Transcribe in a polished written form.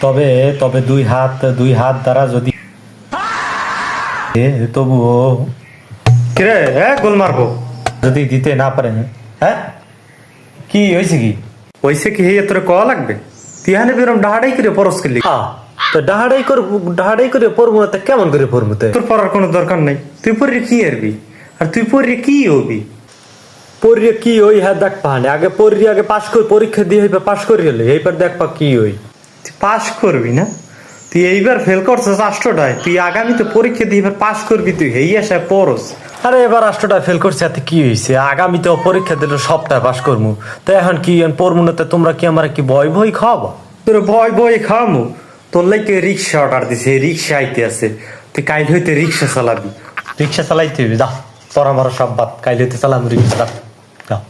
তবে তবে দুই হাত দ্বারা যদি তবুও কিরে গোল মারবো যদি দিতে না পারেন, হ্যাঁ কি হয়েছে কি? ওইসে কি হেয়ে তোরে কওয়া লাগবে? তুই হানে বেরম ডাহাডাই করে পরস করলি। তো ডাহাড়াই করে পড়বো না, তা কেমন করে পড়বো? তোর পড়ার কোনো দরকার নাই, তুই পড়ে কি আরবি? আর তুই পড়ে কি হবি? পড়িয়ে কি ওই হ্যাঁ দেখ পাহানে আগে পড়ি, আগে পাশ করে পরীক্ষা দিয়ে হইবে পাশ করি হলে এইবার দেখ পা কি ওই। তুই পাস করবি না? তুই এইবার ফেল করছিস আষ্টটায়, তুই আগামীতে পরীক্ষা দিয়ে এবার পাস করবি, তুই হেই আসা পড়স। আরে এবার রাষ্ট্রটা ফেল করছে এতে কি হয়েছে? আগামীতেও পরীক্ষা দিলে সবটাই পাশ করবো, তো এখন কি পড়বো না? তোমরা কি আমার কি বই খাওয়াবো? তোর ভয় ভয় খাওয়ামু? তোর লাইকে রিক্সা অর্ডার দিছে, রিক্সা আইতে আছে, তুই কাইল হইতে রিক্সা চালাবি। রিক্সা চালাইতে হবে, যা তোর আমার সব বাদ, কাইলে হইতে চালাম রিক্সা, যাও।